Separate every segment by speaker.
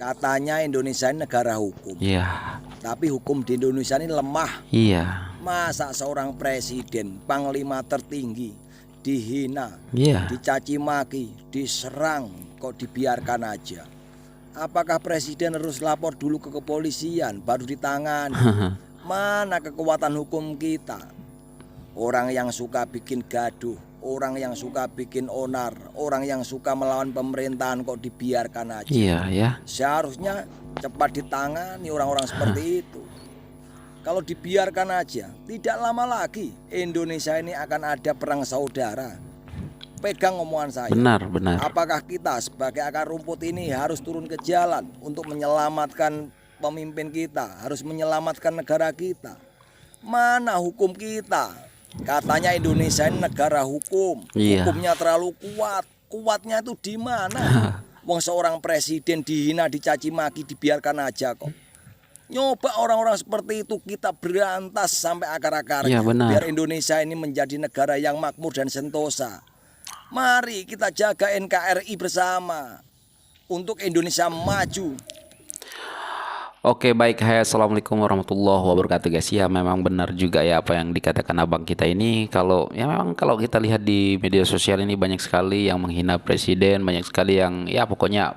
Speaker 1: Katanya Indonesia ini negara hukum.
Speaker 2: Iya.
Speaker 1: Tapi hukum di Indonesia ini lemah.
Speaker 2: Iya.
Speaker 1: Masa seorang presiden, panglima tertinggi, dihina,
Speaker 2: Iya.
Speaker 1: dicaci maki, diserang, kok dibiarkan aja? Apakah presiden harus lapor dulu ke kepolisian baru ditangani? Mana kekuatan hukum kita? Orang yang suka bikin gaduh, orang yang suka bikin onar, orang yang suka melawan pemerintahan kok dibiarkan aja?
Speaker 2: Iya ya.
Speaker 1: Seharusnya cepat ditangani orang-orang seperti itu. Kalau dibiarkan aja, tidak lama lagi Indonesia ini akan ada perang saudara. Pegang omongan saya.
Speaker 2: Benar, benar.
Speaker 1: Apakah kita sebagai akar rumput ini harus turun ke jalan untuk menyelamatkan pemimpin kita, harus menyelamatkan negara kita? Mana hukum kita? Katanya Indonesia ini negara hukum.
Speaker 2: Iya.
Speaker 1: Hukumnya terlalu kuat. Kuatnya itu di mana? Wong seorang presiden dihina, dicaci maki, dibiarkan aja kok. Nyoba orang-orang seperti itu kita berantas sampai akar-akarnya.
Speaker 2: Iya, benar.
Speaker 1: Biar Indonesia ini menjadi negara yang makmur dan sentosa. Mari kita jaga NKRI bersama untuk Indonesia maju.
Speaker 2: Oke, baik. Hai, assalamualaikum warahmatullahi wabarakatuh guys. Ya memang benar juga ya apa yang dikatakan abang kita ini. Kalau kita lihat di media sosial ini banyak sekali yang menghina presiden, banyak sekali yang ya pokoknya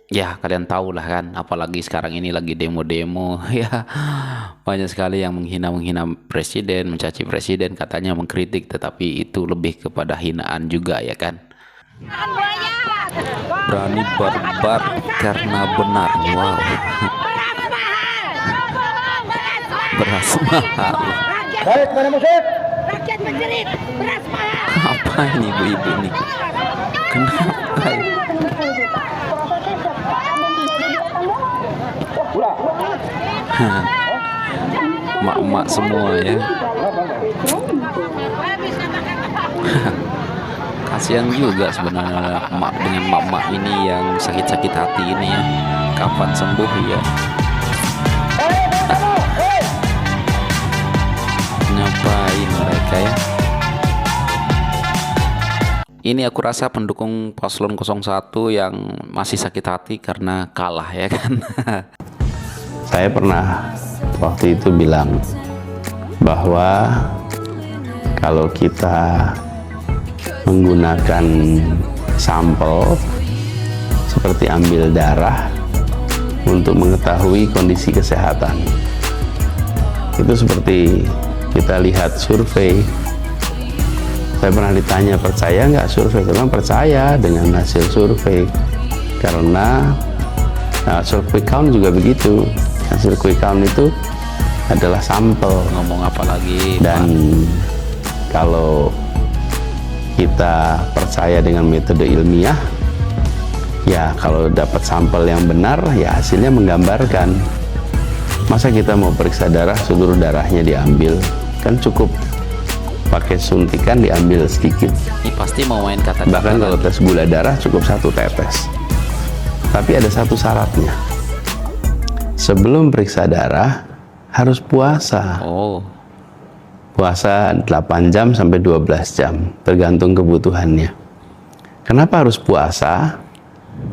Speaker 2: ya kalian tahu lah kan. Apalagi sekarang ini lagi demo-demo ya, banyak sekali yang menghina presiden, mencaci presiden, katanya mengkritik, tetapi itu lebih kepada hinaan juga ya kan. Berani barbar karena benar. Wow. Beras mahal.
Speaker 3: Baik, mana musik?
Speaker 4: Rakyat menjerit, beras mahal.
Speaker 2: Apa ini ibu-ibu nih? Kenapa? Mak-mak semua ya. Kasihan juga sebenarnya mak dengan mak-mak ini yang sakit-sakit hati ini ya. Kapan sembuh ya? Ngapain mereka ya? Ini aku rasa pendukung paslon 01 yang masih sakit hati karena kalah ya kan.
Speaker 5: Saya pernah waktu itu bilang bahwa kalau kita menggunakan sampel seperti ambil darah untuk mengetahui kondisi kesehatan, itu seperti kita lihat survei. Saya pernah ditanya, percaya nggak survei? Saya bilang percaya dengan hasil survei, karena hasil quick count juga begitu. Hasil quick count itu adalah sampel.
Speaker 2: Ngomong apa lagi?
Speaker 5: Dan kalau kita percaya dengan metode ilmiah, ya kalau dapat sampel yang benar, ya hasilnya menggambarkan. Masa kita mau periksa darah, seluruh darahnya diambil? Kan cukup pakai suntikan diambil sedikit.
Speaker 2: Ini pasti mau main kata-kata.
Speaker 5: Bahkan kalau tes gula darah cukup 1 tetes. Tapi ada satu syaratnya. Sebelum periksa darah harus puasa.
Speaker 2: Oh.
Speaker 5: Puasa 8 jam sampai 12 jam, tergantung kebutuhannya. Kenapa harus puasa?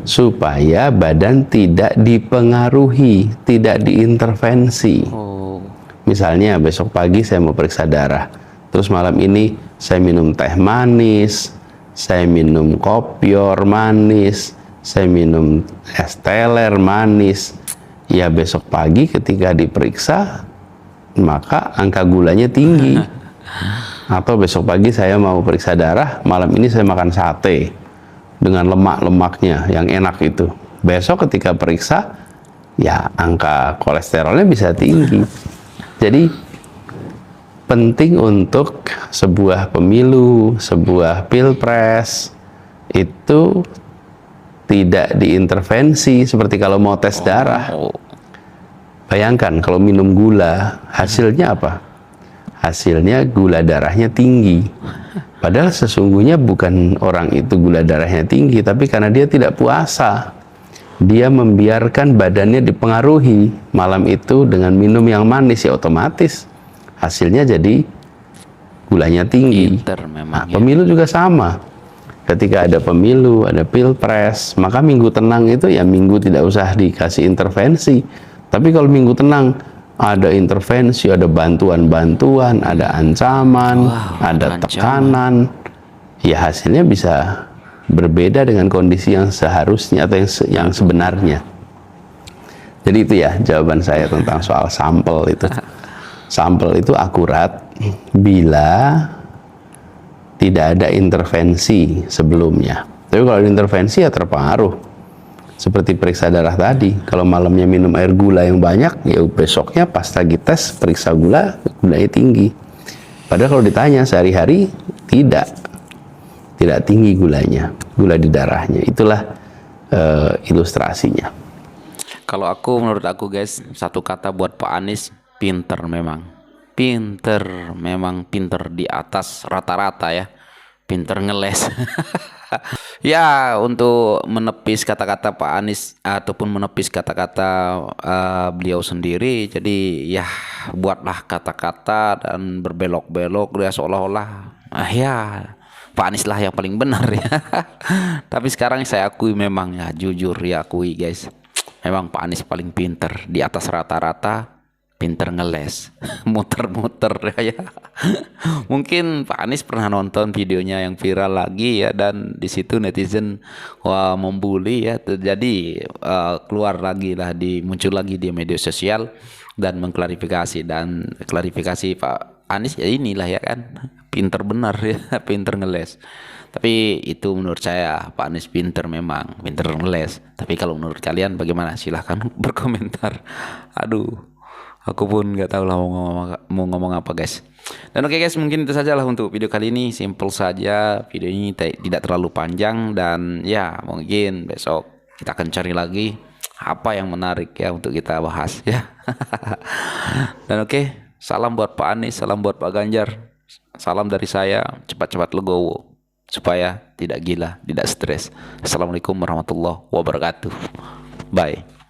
Speaker 5: Supaya badan tidak dipengaruhi, tidak diintervensi.
Speaker 2: Oh.
Speaker 5: Misalnya besok pagi saya mau periksa darah, terus malam ini saya minum teh manis, saya minum kopior manis, saya minum es teler manis. Ya besok pagi ketika diperiksa, maka angka gulanya tinggi. Atau besok pagi saya mau periksa darah, malam ini saya makan sate dengan lemak-lemaknya yang enak itu. Besok ketika periksa, ya angka kolesterolnya bisa tinggi. Jadi penting untuk sebuah pemilu, sebuah pilpres itu tidak diintervensi seperti kalau mau tes darah. Bayangkan kalau minum gula, hasilnya apa? Hasilnya gula darahnya tinggi. Padahal sesungguhnya bukan orang itu gula darahnya tinggi, tapi karena dia tidak puasa. Dia membiarkan badannya dipengaruhi malam itu dengan minum yang manis, ya otomatis hasilnya jadi gulanya tinggi.
Speaker 2: Pinter memang
Speaker 5: Nah,
Speaker 2: ya.
Speaker 5: pemilu juga sama. Ketika ada pemilu, ada pilpres, maka minggu tenang itu ya minggu tidak usah dikasih intervensi. Tapi kalau minggu tenang ada intervensi, ada bantuan-bantuan, ada ancaman, ada tekanan, ya hasilnya bisa berbeda dengan kondisi yang seharusnya atau yang sebenarnya. Jadi itu ya jawaban saya tentang soal sampel itu. Sampel itu akurat bila tidak ada intervensi sebelumnya. Tapi kalau ada intervensi ya terpengaruh. Seperti periksa darah tadi, kalau malamnya minum air gula yang banyak, ya besoknya pas lagi tes periksa gulanya tinggi. Padahal kalau ditanya sehari-hari tidak tinggi gulanya, gula di darahnya. Itulah ilustrasinya.
Speaker 2: Kalau menurut aku guys, satu kata buat Pak Anies, pinter memang. Pinter di atas rata-rata ya. Pinter ngeles. Ya, untuk menepis kata-kata Pak Anies ataupun menepis kata-kata beliau sendiri, jadi ya buatlah kata-kata dan berbelok-belok dia seolah-olah ya Pak Anies lah yang paling benar ya. Tapi sekarang saya akui memang ya, jujur ya akui guys, memang Pak Anies paling pinter di atas rata-rata. Pinter ngeles, muter-muter ya. Mungkin Pak Anies pernah nonton videonya yang viral lagi ya, dan di situ netizen membuli ya, jadi keluar lagi lah, muncul lagi di media sosial dan mengklarifikasi, dan klarifikasi Pak Anies ya inilah ya kan, pinter benar ya, pinter ngeles. Tapi itu menurut saya Pak Anies pinter memang, pinter ngeles. Tapi kalau menurut kalian bagaimana? Silahkan berkomentar. Aduh, aku pun nggak tahu lah mau ngomong apa guys. Dan oke guys, mungkin itu saja lah untuk video kali ini. Simple saja, video ini tidak terlalu panjang, dan ya mungkin besok kita akan cari lagi apa yang menarik ya untuk kita bahas ya. Dan oke, salam buat Pak Anies, salam buat Pak Ganjar, salam dari saya, cepat-cepat legowo supaya tidak gila, tidak stres. Assalamualaikum warahmatullahi wabarakatuh. Bye.